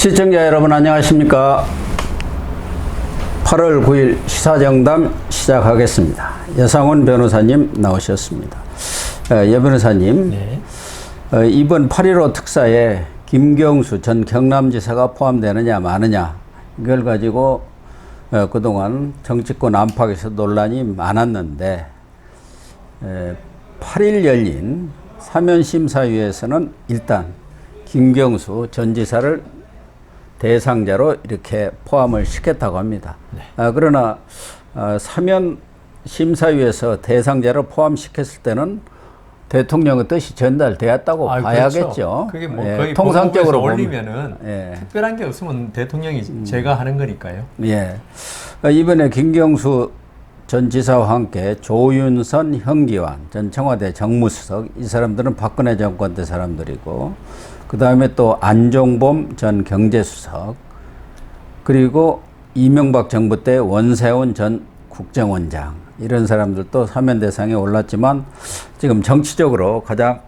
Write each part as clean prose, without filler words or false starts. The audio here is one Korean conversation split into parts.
시청자 여러분 안녕하십니까. 8월 9일 시사정담 시작하겠습니다. 여상훈 변호사님 나오셨습니다. 예 변호사님, 네. 이번 8.15 특사에 김경수 전 경남지사가 포함되느냐 마느냐 이걸 가지고 그동안 정치권 안팎에서 논란이 많았는데 8일 열린 사면심사위에서는 일단 김경수 전 지사를 대상자로 이렇게 포함을 시켰다고 합니다. 네. 그러나 사면 심사위에서 대상자로 포함시켰을 때는 대통령의 뜻이 전달되었다고 봐야겠죠. 그렇죠. 그게 뭐 예, 거의 통상적으로 올리면은 예. 특별한 게 없으면 대통령이 제가 하는 거니까요. 예. 이번에 김경수 전 지사와 함께 조윤선 현기환 전 청와대 정무수석, 이 사람들은 박근혜 정권 때 사람들이고, 그 다음에 또 안종범 전 경제수석, 그리고 이명박 정부 때 원세훈 전 국정원장, 이런 사람들도 사면 대상에 올랐지만 지금 정치적으로 가장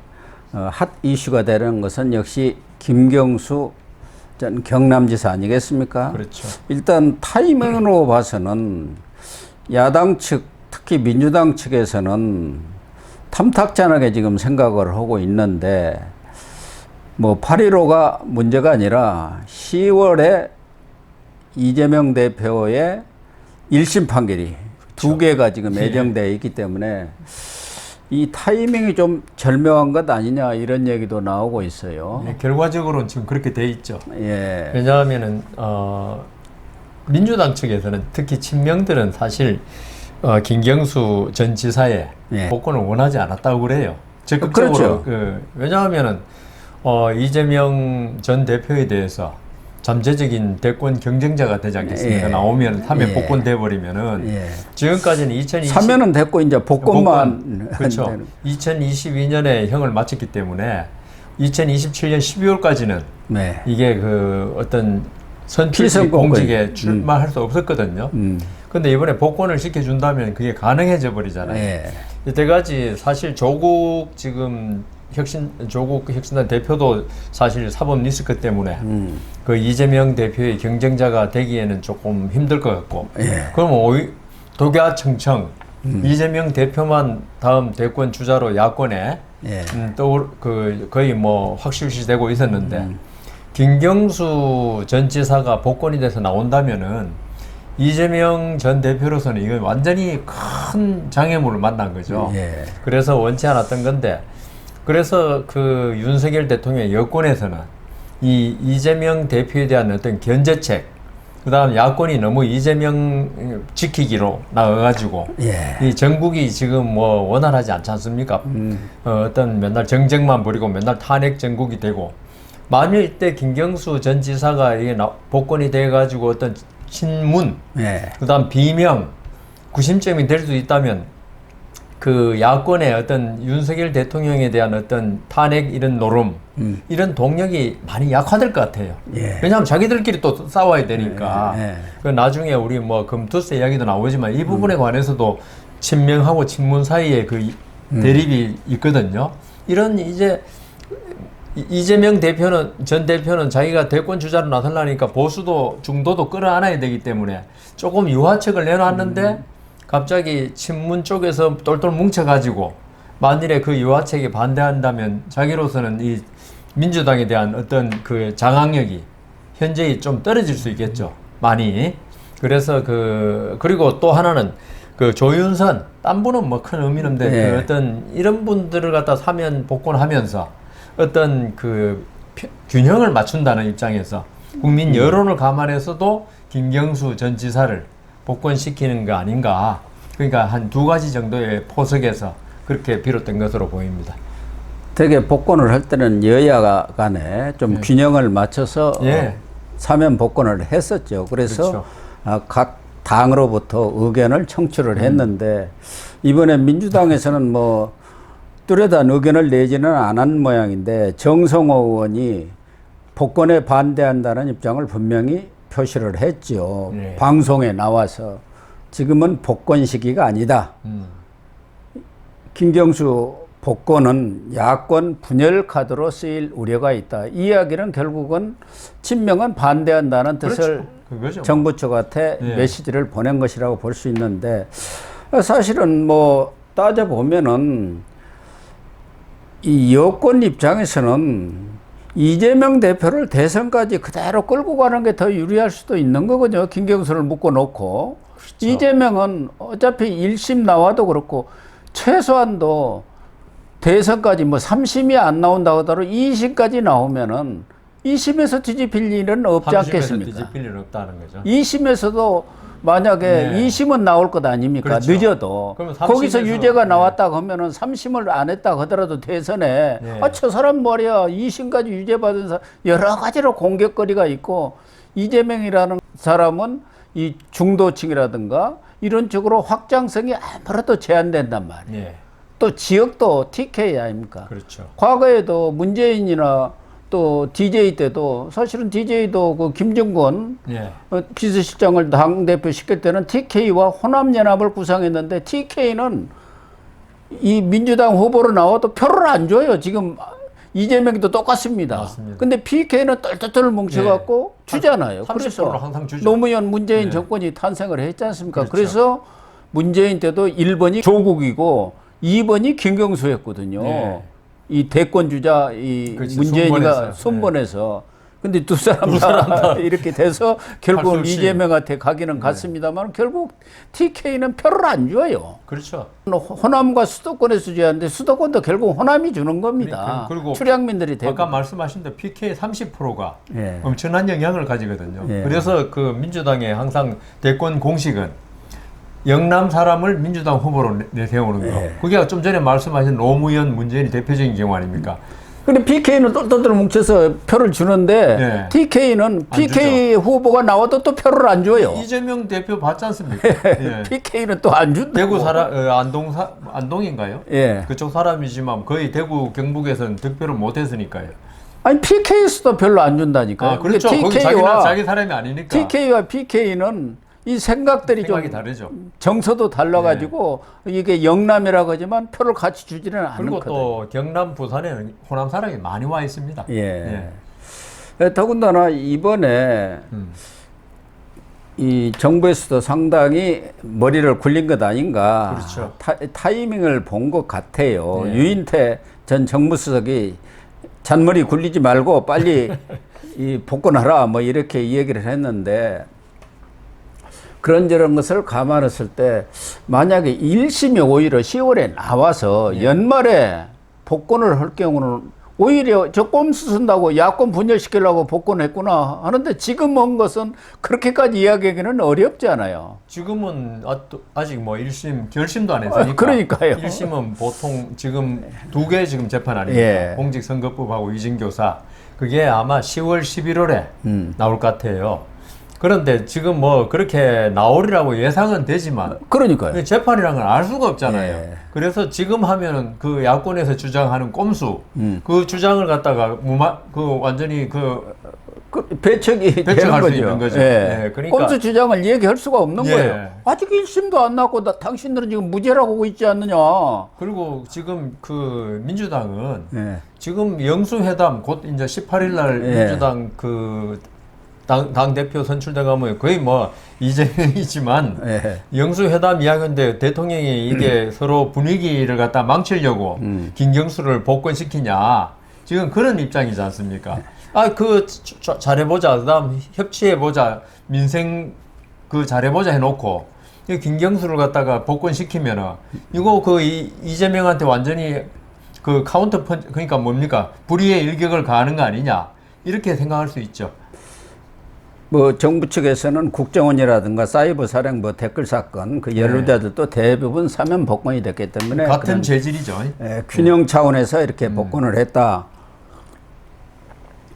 핫 이슈가 되는 것은 역시 김경수 전 경남지사 아니겠습니까? 그렇죠. 일단 타이밍으로 봐서는 야당 측, 특히 민주당 측에서는 탐탁jan하게 지금 생각을 하고 있는데, 뭐 8.15가 문제가 아니라 10월에 이재명 대표의 1심 판결이 두 개가 지금 예정되어 있기 때문에 이 타이밍이 좀 절묘한 것 아니냐, 이런 얘기도 나오고 있어요. 네, 결과적으로는 지금 그렇게 돼 있죠. 예. 왜냐하면은 민주당 측에서는 특히 친명들은 사실 김경수 전 지사의 예. 복권을 원하지 않았다고 그래요. 적극적으로. 그렇죠. 왜냐하면은 이재명 전 대표에 대해서 잠재적인 대권 경쟁자가 되지 않겠습니까? 예. 나오면 사면 예. 복권 돼버리면 예. 지금까지는 2020 사면은 됐고 이제 복권만 그렇죠. 2022년에 형을 마쳤기 때문에 2027년 12월까지는 네. 이게 그 어떤 선출직 피선거권. 공직에 출마할 수 없었거든요. 근데 이번에 복권을 시켜준다면 그게 가능해져 버리잖아요. 예. 이때까지 사실 조국 혁신당 대표도 사실 사법 리스크 때문에 그 이재명 대표의 경쟁자가 되기에는 조금 힘들 것 같고, 예. 그러면 독야청청 이재명 대표만 다음 대권 주자로 야권에 예. 또 거의 뭐 확실시되고 있었는데 김경수 전 지사가 복권이 돼서 나온다면은 이재명 전 대표로서는 이건 완전히 큰 장애물을 만난 거죠. 예. 그래서 원치 않았던 건데, 그래서 그 윤석열 대통령 여권에서는 이 이재명 대표에 대한 어떤 견제책, 그 다음 야권이 너무 이재명 지키기로 나와가지고 예. 이 전국이 지금 뭐 원활하지 않지 않습니까? 어떤 맨날 정쟁만 벌이고 맨날 탄핵 전국이 되고, 만일 이때 김경수 전 지사가 이게 복권이 돼가지고 어떤 친문, 예. 그 다음 비명, 구심점이 될 수 있다면 그 야권의 어떤 윤석열 대통령에 대한 어떤 탄핵 이런 노름, 이런 동력이 많이 약화될 것 같아요. 예. 왜냐하면 자기들끼리 또 싸워야 되니까. 예. 그 나중에 우리 뭐 금투세 이야기도 나오지만 이 부분에 관해서도 친명하고 친문 사이에 그 대립이 있거든요. 이런 이제 이재명 전 대표는 자기가 대권 주자로 나서려니까 보수도 중도도 끌어안아야 되기 때문에 조금 유화책을 내놨는데 갑자기 친문 쪽에서 똘똘 뭉쳐가지고 만일에 그 유화책에 반대한다면 자기로서는 이 민주당에 대한 어떤 그 장악력이 현저히 좀 떨어질 수 있겠죠. 많이. 그래서 그리고 또 하나는 그 조윤선, 딴 분은 뭐 큰 의미는 없는데 네. 그 어떤 이런 분들을 갖다 사면 복권하면서 어떤 그 균형을 맞춘다는 입장에서 국민 여론을 감안해서도 김경수 전 지사를 복권시키는 거 아닌가. 그러니까 한 두 가지 정도의 포석에서 그렇게 비롯된 것으로 보입니다. 되게 복권을 할 때는 여야 간에 좀 균형을 맞춰서 예. 사면 복권을 했었죠. 그래서 그렇죠. 각 당으로부터 의견을 청취를 했는데, 이번에 민주당에서는 뭐 뚜렷한 의견을 내지는 않은 모양인데 정성호 의원이 복권에 반대한다는 입장을 분명히 표시를 했죠. 네. 방송에 나와서 지금은 복권 시기가 아니다. 김경수 복권은 야권 분열 카드로 쓰일 우려가 있다. 이 이야기는 결국은 친명은 반대한다는 뜻을 그거죠. 정부 측한테 예. 메시지를 보낸 것이라고 볼 수 있는데 사실은 뭐 따져보면은 이 여권 입장에서는 이재명 대표를 대선까지 그대로 끌고 가는 게 더 유리할 수도 있는 거거든요. 김경수를 묶어놓고. 그렇죠. 이재명은 어차피 1심 나와도 그렇고 최소한도 대선까지 뭐 3심이 안 나온다고 하더라도 2심까지 나오면은 2심에서 뒤집힐 일은 없지 3심에서 않겠습니까? 뒤집힐 일은 없다는 거죠. 2심에서도 만약에 네. 2심은 나올 것 아닙니까? 그렇죠. 늦어도. 그러면 3심에서 거기서 유죄가 나왔다 하면은 3심을 안 했다 하더라도 대선에 네. 저 사람 말이야 2심까지 유죄 받은 사람 여러 가지로 공격거리가 있고 이재명이라는 사람은 이 중도층이라든가 이런 쪽으로 확장성이 아무래도 제한된단 말이에요. 예. 또 지역도 TK 아닙니까? 그렇죠. 과거에도 문재인이나 또 DJ 때도 사실은 DJ도 그 김정권 예. 비서실장을 당대표 시킬 때는 TK와 호남연합을 구성했는데 TK는 이 민주당 후보로 나와도 표를 안 줘요. 지금 이재명도 똑같습니다. 맞습니다. 근데 PK는 똘똘똘 뭉쳐갖고 주잖아요. 30% 그래서 항상 주죠. 노무현 문재인 네. 정권이 탄생을 했지 않습니까? 그렇죠. 그래서 문재인 때도 1번이 조국이고 2번이 김경수였거든요. 네. 이 대권 주자 이 그렇지, 문재인이가 순번에서. 손번해서 근데 두 사람 다 이렇게 돼서 결국은 할수 없이. 이재명한테 가기는 갔습니다만 결국 TK는 표를 안 줘요. 그렇죠. 호남과 수도권에서 줘야 하는데 수도권도 결국 호남이 주는 겁니다. 그리고 출향민들이 되고. 아까 말씀하신 대로 PK 30%가 예. 엄청난 영향을 가지거든요. 예. 그래서 그 민주당의 항상 대권 공식은 영남 사람을 민주당 후보로 내세우는 거. 예. 그게 좀 전에 말씀하신 노무현, 문재인이 대표적인 경우 아닙니까? 근데 PK는 똘똘똘 뭉쳐서 표를 주는데 네. TK는 PK 후보가 나와도 또 표를 안 줘요. 이재명 대표 받지 않습니까? 예. PK는 또 안 준다. 대구 안동인가요? 예. 그쪽 사람이지만 거의 대구 경북에서는 득표를 못 했으니까요. 아니 PK에서도 별로 안 준다니까요. 아, 그렇죠. 거기 자기 사람이 아니니까. TK와 PK는 이 생각들이 생각이 좀 다르죠. 정서도 달라가지고 이게 영남이라고 하지만 표를 같이 주지는 그리고 않거든요. 또 경남, 부산에는 호남 사람이 많이 와 있습니다. 예. 더군다나 이번에 이 정부에서도 상당히 머리를 굴린 것 아닌가. 그렇죠. 타이밍을 본 것 같아요. 네. 유인태 전 정무수석이 잔머리 굴리지 말고 빨리 이 복권하라 뭐 이렇게 얘기를 했는데 그런저런 것을 감안했을 때 만약에 1심이 오히려 10월에 나와서 연말에 복권을 할 경우는 오히려 저 꼼수 쓴다고 야권 분열시키려고 복권했구나 하는데 지금 한 것은 그렇게까지 이야기하기는 어렵지 않아요. 지금은 아직 뭐 1심, 결심도 안 했으니까. 그러니까요. 1심은 보통 지금 2개 지금 재판 아닙니까? 예. 공직선거법하고 위증교사. 그게 아마 10월, 11월에 나올 것 같아요. 그런데 지금 뭐 그렇게 나오리라고 예상은 되지만 그러니까요. 재판이라는 걸 알 수가 없잖아요. 예. 그래서 지금 하면은 그 야권에서 주장하는 꼼수 그 주장을 갖다가 완전히 배척이 되는 배척할 수 거죠. 있는 거죠. 예. 예, 그러니까- 꼼수 주장을 얘기할 수가 없는 예. 거예요. 아직 1심도 안 났고 당신들은 지금 무죄라고 하고 있지 않느냐. 그리고 지금 그 민주당은 예. 지금 영수회담 곧 이제 18일 날 예. 민주당 그 당 대표 선출돼 가면 거의 뭐 이재명이지만 예. 영수회담 이야기인데 대통령이 이게 서로 분위기를 갖다 망치려고 김경수를 복권시키냐 지금 그런 입장이지 않습니까? 잘해보자 그다음 협치해보자 민생 잘해보자 해놓고 이 김경수를 갖다가 복권시키면은 이거 이재명한테 완전히 카운터 펀치 그러니까 뭡니까 불의의 일격을 가하는 거 아니냐 이렇게 생각할 수 있죠. 뭐 정부 측에서는 국정원이라든가 사이버 사령부 댓글 사건 그 연루자들도 대부분 사면 복권이 됐기 때문에 같은 재질이죠. 균형 차원에서 이렇게 복권을 했다.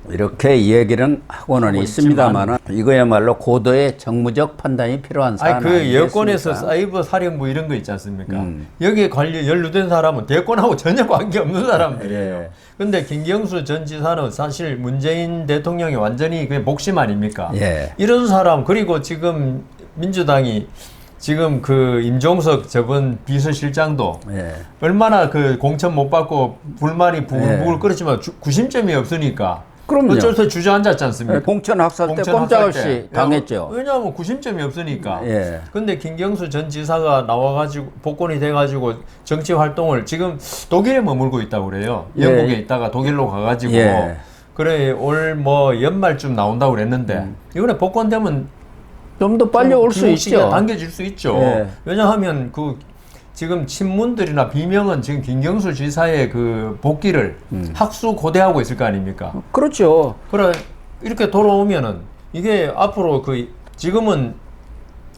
이렇게 얘기는 하고는 있습니다만 이거야말로 고도의 정무적 판단이 필요한 사안 아니겠습니까? 여권에서 사이버 사령부 이런 거 있지 않습니까? 여기에 연루된 사람은 대권하고 전혀 관계없는 사람들이에요. 근데 김경수 전 지사는 사실 문재인 대통령이 완전히 그게 목심 아닙니까? 예. 이런 사람 그리고 지금 민주당이 지금 그 임종석 저번 비서실장도 예. 얼마나 그 공천 못 받고 불만이 부글부글 끓었지만 구심점이 없으니까 그럼요. 어쩔 수 없이 주저앉았지 않습니까? 공천 학살 때 공천 꼼짝없이 학살 때. 당했죠. 왜냐하면 구심점이 없으니까. 예. 근데 김경수 전 지사가 나와가지고 복권이 돼가지고 정치 활동을 지금 독일에 머물고 있다고 그래요. 예. 영국에 있다가 독일로 가가지고 예. 그래 올 뭐 연말쯤 나온다고 그랬는데 이번에 복권 되면 좀 더 빨리 올 수 있죠. 당겨질 수 있죠. 예. 왜냐하면 그 지금 친문들이나 비명은 지금 김경수 지사의 그 복귀를 학수 고대하고 있을 거 아닙니까? 그렇죠. 그래 이렇게 돌아오면은 이게 앞으로 그 지금은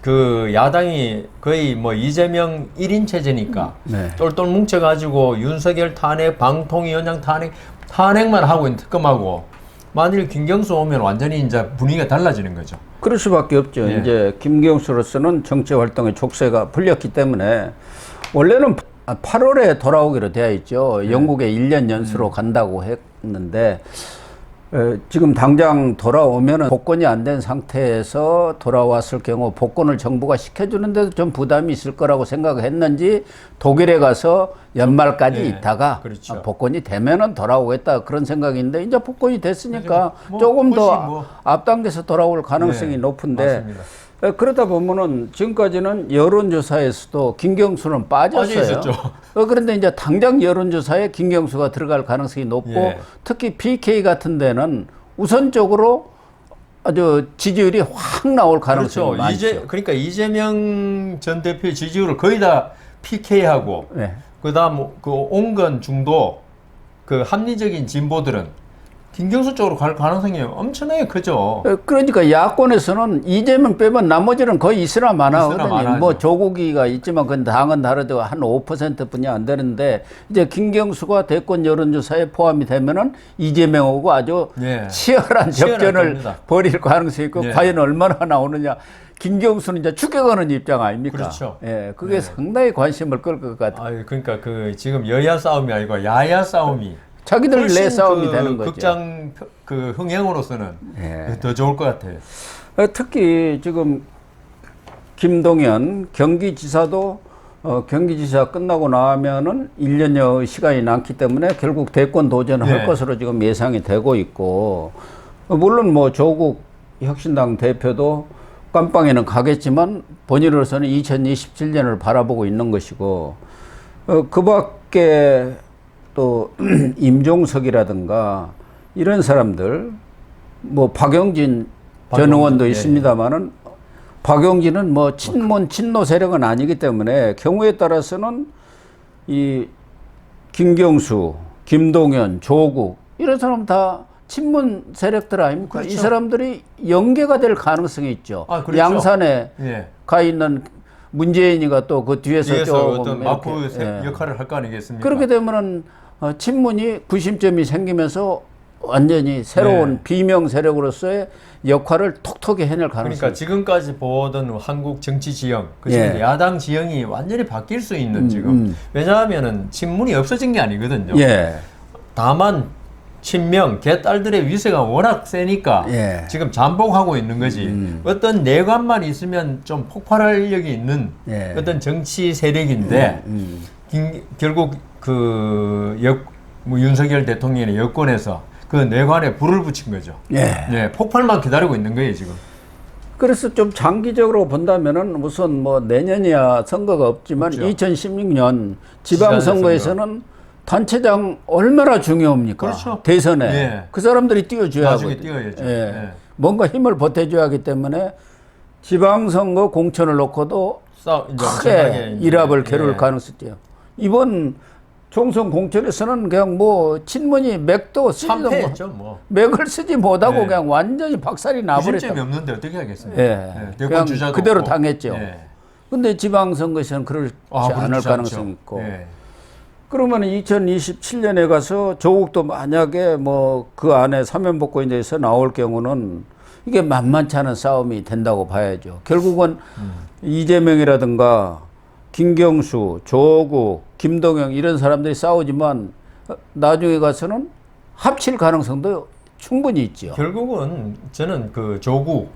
그 야당이 거의 뭐 이재명 1인 체제니까 네. 똘똘 뭉쳐가지고 윤석열 탄핵, 방통위원장 탄핵만 하고 있는 특검하고 만일 김경수 오면 완전히 이제 분위기가 달라지는 거죠. 그럴 수밖에 없죠. 예. 이제 김경수로서는 정치 활동의 족쇄가 풀렸기 때문에 원래는 8월에 돌아오기로 되어 있죠. 영국에 1년 연수로 간다고 했는데 지금 당장 돌아오면은 복권이 안 된 상태에서 돌아왔을 경우 복권을 정부가 시켜주는데도 좀 부담이 있을 거라고 생각했는지 독일에 가서 연말까지 예, 있다가 그렇죠. 복권이 되면은 돌아오겠다 그런 생각인데 이제 복권이 됐으니까 뭐 조금 더 훨씬 뭐. 앞당겨서 돌아올 가능성이 예, 높은데 맞습니다. 그러다 보면은 지금까지는 여론조사에서도 김경수는 빠졌어요. 빠져 있었죠. 그런데 이제 당장 여론조사에 김경수가 들어갈 가능성이 높고 예. 특히 PK 같은 데는 우선적으로 아주 지지율이 확 나올 가능성이 그렇죠. 많죠. 그러니까 이재명 전 대표의 지지율을 거의 다 PK하고 네. 그다음 그 온건 중도 그 합리적인 진보들은 김경수 쪽으로 갈 가능성이 엄청나게 크죠. 그러니까 야권에서는 이재명 빼면 나머지는 거의 있으나 마나 있으나 하거든요. 마나죠. 뭐 조국이가 있지만 그 당은 다르도 한 5%뿐이 안 되는데 이제 김경수가 대권 여론조사에 포함이 되면은 이재명하고 아주 예. 치열한 치열할 접전을 겁니다. 벌일 가능성이 있고 예. 과연 얼마나 나오느냐. 김경수는 이제 추격하는 입장 아닙니까? 그렇죠. 예, 그게 예. 상당히 관심을 끌 것 같아요. 아유, 그러니까 그 지금 여야 싸움이 아니고 야야 싸움이 자기들 내 훨씬 싸움이 그 되는 거죠. 극장 그 흥행으로서는 예. 더 좋을 것 같아요. 특히 지금 김동연 경기지사도 경기지사 끝나고 나면은 1년여 시간이 남기 때문에 결국 대권 도전을 할 네. 것으로 지금 예상이 되고 있고 물론 뭐 조국 혁신당 대표도 깜빵에는 가겠지만 본인으로서는 2027년을 바라보고 있는 것이고 그 밖에 또 임종석이라든가 이런 사람들 뭐 박용진 전 의원도 예. 있습니다만은 박용진은 뭐 친문 친노 세력은 아니기 때문에 경우에 따라서는 이 김경수, 김동연, 조국 이런 사람 다 친문 세력들 아닙니까? 그렇죠. 이 사람들이 연계가 될 가능성이 있죠. 아, 그렇죠. 양산에 예. 가 있는 문재인이가 또 그 뒤에서 뒤에서 조금 어떤 마포 이렇게, 예. 역할을 할 거 아니겠습니까? 그렇게 되면은 친문이 구심점이 생기면서 완전히 새로운 네. 비명 세력으로서의 역할을 톡톡히 해낼 가능성이 그러니까 지금까지 보던 한국 정치 지형, 그 예. 야당 지형이 완전히 바뀔 수 있는 지금. 왜냐하면은 친문이 없어진 게 아니거든요. 예. 다만 친명, 개딸들의 위세가 워낙 세니까 예. 지금 잠복하고 있는 거지. 어떤 내관만 있으면 좀 폭발력이 있는 예. 어떤 정치 세력인데 결국 뭐 윤석열 대통령의 여권에서 그 내관에 불을 붙인 거죠. 예. 네, 폭발만 기다리고 있는 거예요 지금. 그래서 좀 장기적으로 본다면은 우선 뭐 내년이야 선거가 없지만 없죠. 2016년 지방선거에서는 단체장 얼마나 중요합니까? 그렇죠. 대선에 예. 그 사람들이 뛰어줘야 나중에 하거든요. 뛰어야죠. 예. 예. 뭔가 힘을 보태줘야 하기 때문에 지방선거 공천을 놓고도 이제 크게 엄청나게 이제, 일합을 겨룰 예. 가능성이 있대요. 이번 총선 공천에서는 그냥 뭐 친문이 맥도 쓰지도 뭐 참패했죠 뭐. 맥을 쓰지 못하고 예. 그냥 완전히 박살이 나버렸다. 구심점이 없는데 어떻게 하겠습니까? 예. 대권 그냥 주자도 그대로 없고. 당했죠. 예. 근데 지방선거에서는 그렇지 않을 그렇지 가능성이 않죠. 있고. 예. 그러면 2027년에 가서 조국도 만약에 뭐 그 안에 사면복권에서 나올 경우는 이게 만만치 않은 싸움이 된다고 봐야죠. 결국은 이재명이라든가 김경수, 조국, 김동연 이런 사람들이 싸우지만 나중에 가서는 합칠 가능성도 충분히 있죠. 결국은 저는 그 조국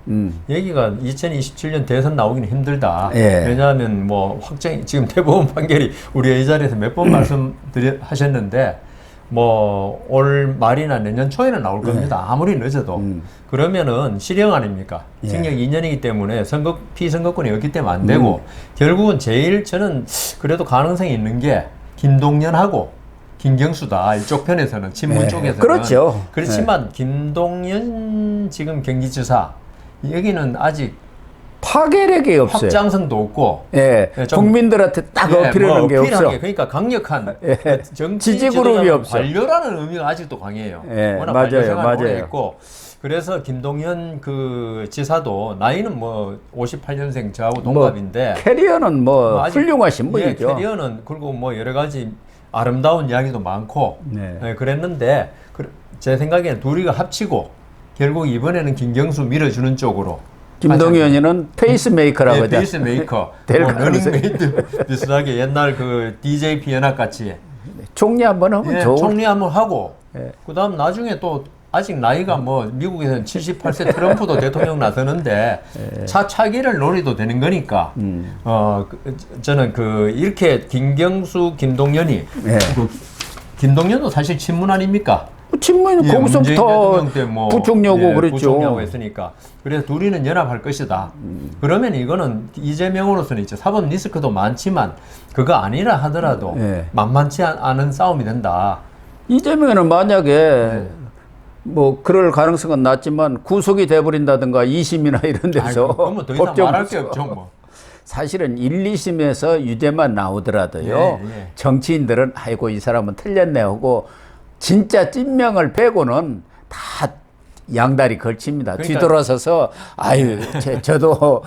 얘기가 2027년 대선 나오기는 힘들다. 예. 왜냐하면 뭐 확정 지금 대법원 판결이 우리 이 자리에서 몇 번 말씀하셨는데 뭐 올 말이나 내년 초에는 나올 겁니다. 아무리 늦어도. 그러면은 실형 아닙니까? 예. 징역 2년이기 때문에 피선거권이 없기 때문에 안 되고 결국은 제일 저는 그래도 가능성이 있는 게 김동연하고 김경수다. 이쪽 편에서는 친문 네, 쪽에서는 그렇죠. 그렇지만 김동연 지금 경기지사 여기는 아직 파괴력이 없어요. 확장성도 없고 예, 예, 좀- 국민들한테 딱 어필하는 게 어필한 없어. 게 그러니까 강력한 예, 정치 지지 그룹이 지도자는 없어. 관료라는 의미가 아직도 강해요. 예, 워낙 맞아요, 관료 생활을 오래 맞아요. 했고 그래서 김동연 그 지사도 나이는 뭐 58년생 저하고 동갑인데 캐리어는 뭐 아직- 훌륭하신 예, 분이죠. 캐리어는 그리고 뭐 여러 가지 아름다운 이야기도 많고 네. 예, 그랬는데 제 생각에는 둘이가 합치고 결국 이번에는 김경수 밀어주는 쪽으로 김동연이는 페이스메이커라고 하죠. 페이스메이커, 될 뭐 가능성이- 러닝메이트 비슷하게 옛날 그 DJP 연합 같이 총리 한번 하면 예, 좋을 총리 한번 하고 예. 그다음 나중에 또 아직 나이가 뭐 미국에서는 78세 트럼프도 대통령 나서는데 차차기를 노려도 되는 거니까 저는 그 이렇게 김경수, 김동연이 예. 그 김동연도 사실 친문 아닙니까? 친문 예, 문재인 거기서부터 대통령 때 뭐, 부총리하고 예, 그랬죠. 부총리하고 했으니까. 그래서 둘이는 연합할 것이다. 그러면 이거는 이재명으로서는 이제 사법 리스크도 많지만 그거 아니라 하더라도 예. 만만치 않은 싸움이 된다. 이재명은 만약에 네. 뭐 그럴 가능성은 낮지만 구속이 돼버린다든가 2심이나 이런 데서 그러면 더 이상 말할 게 없죠. 뭐. 사실은 1, 2심에서 유죄만 나오더라도요. 예, 예. 정치인들은 아이고 이 사람은 틀렸네 하고 진짜 찐명을 빼고는 다 양다리 걸칩니다. 그러니까- 뒤돌아서서 아유 저도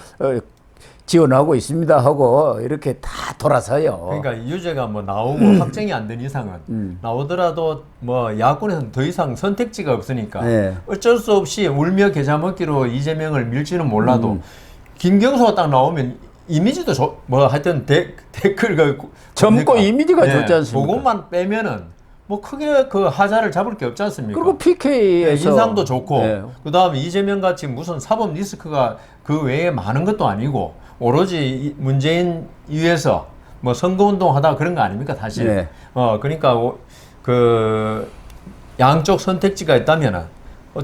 지원하고 있습니다 하고 이렇게 다 돌아서요. 그러니까 유죄가 뭐 나오고 확정이 안 된 이상은 나오더라도 뭐 야권에서는 더 이상 선택지가 없으니까 네. 어쩔 수 없이 울며 겨자 먹기로 이재명을 밀지는 몰라도 김경수가 딱 나오면 이미지도 뭐 하여튼 댓글 젊고 이미지가 좋지 않습니까? 그것만 빼면은 뭐 크게 그 하자를 잡을 게 없지 않습니까? 그리고 PK에서 인상도 좋고 네. 그다음에 이재명 같이 무슨 사법 리스크가 그 외에 많은 것도 아니고 오로지 문재인 위해서 뭐 선거운동 하다가 그런 거 아닙니까 사실. 네. 그러니까 그 양쪽 선택지가 있다면은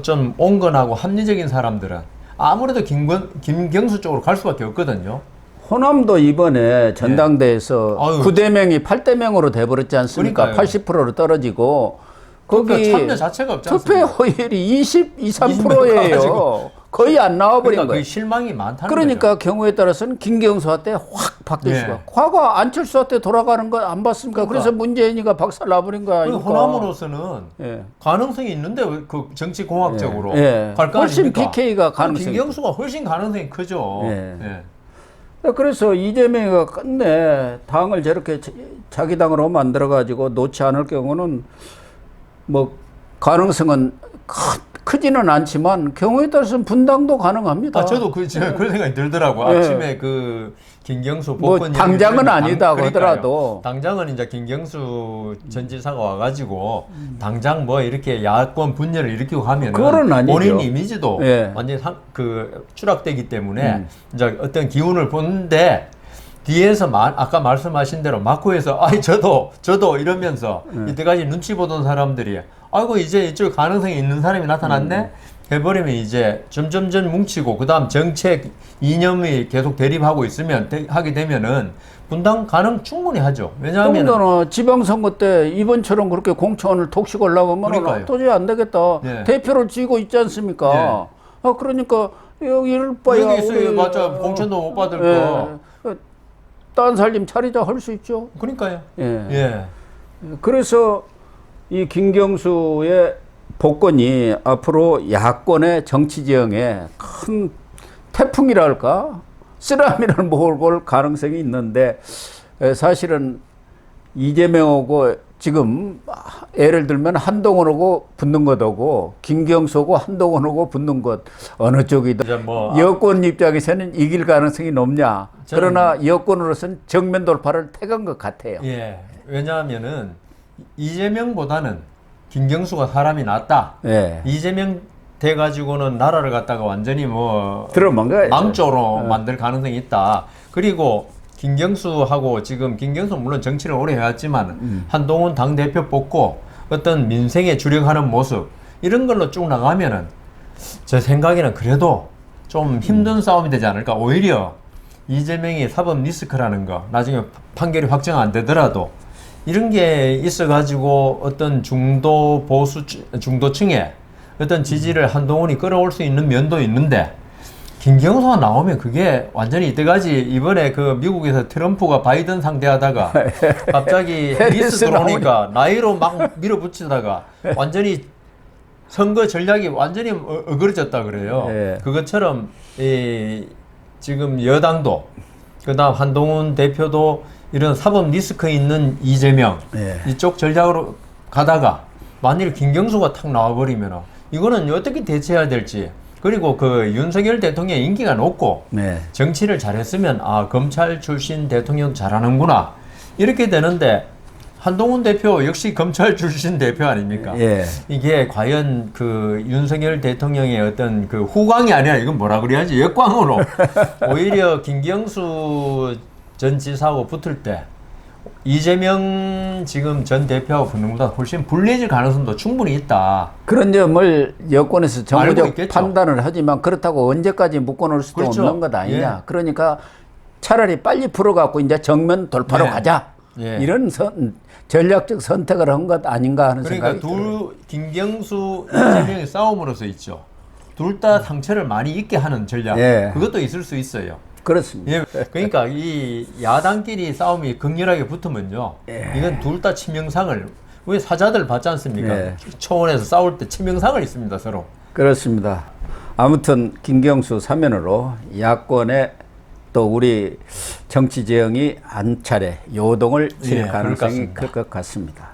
좀 온건하고 합리적인 사람들은 아무래도 김경수 쪽으로 갈 수밖에 없거든요. 호남도 이번에 전당대회에서 아유. 9대 명이 8대 명으로 돼버렸지 않습니까? 그러니까요. 80%로 떨어지고 그러니까 거기 참여 자체가 없지 투표 않습니까? 허율이 23%예요. 20% 가지고. 거의 안 나와버린 그러니까 거예요. 그 실망이 많다는 그러니까 거죠. 경우에 따라서는 김경수한테 확 바뀔 예. 수가. 과거 안철수한테 돌아가는 거 안 봤습니까? 그러니까. 그래서 문재인이가 박살 나버린 거 그 아닙니까? 호남으로서는 예. 가능성이 있는데 왜 그 정치 공학적으로 예. 예. 갈 거 훨씬 아닙니까? PK가 가능성이 김경수가 훨씬 가능성이 크죠. 예. 예. 그래서 이재명이가 끝내 당을 저렇게 자기 당으로 만들어가지고 놓지 않을 경우는 뭐 가능성은 크지는 않지만 경우에 따라서는 분당도 가능합니다. 저도 그런 생각이 들더라고. 예. 아침에 그 김경수 뭐 복권 당장은 얘기를 아니다고 그러니까요. 하더라도. 당장은 이제 김경수 전 지사가 와가지고 당장 뭐 이렇게 야권 분열을 일으키고 하면은 그거는 아니죠. 본인 이미지도 예. 완전히 추락되기 때문에 이제 어떤 기운을 보는데 뒤에서 아까 말씀하신 대로 마코에서 아이 저도 이러면서 이때까지 눈치 보던 사람들이 아이고 이제 이쪽 가능성이 있는 사람이 나타났네 해버리면 이제 점점점 뭉치고 그다음 정책 이념이 계속 대립하고 있으면 하게 되면은 분당 가능 충분히 하죠. 왜냐하면 더군다나 지방선거 때 이번처럼 그렇게 공천을 톡식 올라가면 그러니까요. 도저히 안 되겠다. 예. 대표를 쥐고 있지 않습니까? 그러니까 여기를 봐야 여기 있어요. 맞아. 공천도 못 받을 거. 딴 살림 차리자 할 수 있죠. 그러니까요. 예. 예. 그래서 이 김경수의 복권이 앞으로 야권의 정치 지형에 큰 태풍이라 할까? 쓰나미를 몰고 가능성이 있는데 사실은 이재명하고 지금 예를 들면 한동훈하고 붙는 것하고 김경수하고 한동훈하고 붙는 것 어느 쪽이든 이제 뭐 여권 입장에서는 이길 가능성이 높냐? 그러나 여권으로서는 정면 돌파를 택한 것 같아요. 예. 왜냐하면은 이재명보다는 김경수가 사람이 낫다. 예. 이재명 돼가지고는 나라를 갖다가 완전히 뭐 들어먹어야죠. 망조로 만들 가능성이 있다. 그리고 김경수하고 지금 김경수 물론 정치를 오래 해왔지만 한동훈 당대표 뽑고 어떤 민생에 주력하는 모습 이런 걸로 쭉 나가면은 제 생각에는 그래도 좀 힘든 싸움이 되지 않을까. 오히려 이재명이 사법 리스크라는 거 나중에 판결이 확정 안 되더라도 이런 게 있어가지고 어떤 중도 보수 중도층에 어떤 지지를 한동훈이 끌어올 수 있는 면도 있는데 김경수가 나오면 그게 완전히 이때까지 이번에 그 미국에서 트럼프가 바이든 상대하다가 갑자기 해리스 들어오니까 나이로 막 밀어붙이다가 완전히 선거 전략이 완전히 어그러졌다 그래요. 예. 그것처럼 지금 여당도 그다음 한동훈 대표도 이런 사법 리스크 있는 이재명 예. 이쪽 전략으로 가다가 만일 김경수가 탁 나와버리면 이거는 어떻게 대처해야 될지 그리고 그 윤석열 대통령의 인기가 높고 네. 정치를 잘했으면 아 검찰 출신 대통령 잘하는구나 이렇게 되는데 한동훈 대표 역시 검찰 출신 대표 아닙니까? 예. 이게 과연 그 윤석열 대통령의 어떤 그 후광이 아니라 이건 뭐라 그래야지 역광으로 오히려 김경수 전 지사하고 붙을 때 이재명 지금 전 대표하고 붙는 것보다 훨씬 불리해질 가능성도 충분히 있다. 그런 점을 여권에서 알고 정부적 있겠죠. 판단을 하지만 그렇다고 언제까지 묶어놓을 수도 그렇죠. 없는 것 아니냐. 예. 그러니까 차라리 빨리 풀어갖고 이제 정면 돌파로 예. 가자. 예. 이런 전략적 선택을 한 것 아닌가 하는 그러니까 생각이 들어요. 김경수 이재명의 싸움으로서 있죠. 둘 다 상처를 많이 입게 하는 전략. 예. 그것도 있을 수 있어요. 그렇습니다. 예, 그러니까 이 야당끼리 싸움이 극렬하게 붙으면요. 이건 둘 다 치명상을 왜 사자들 받지 않습니까? 예. 초원에서 싸울 때 치명상을 입습니다 서로. 그렇습니다. 아무튼 김경수 사면으로 야권의 또 우리 정치 지형이 한 차례 요동을 칠 예, 그럴 것 가능성이 같습니다. 클 것 같습니다.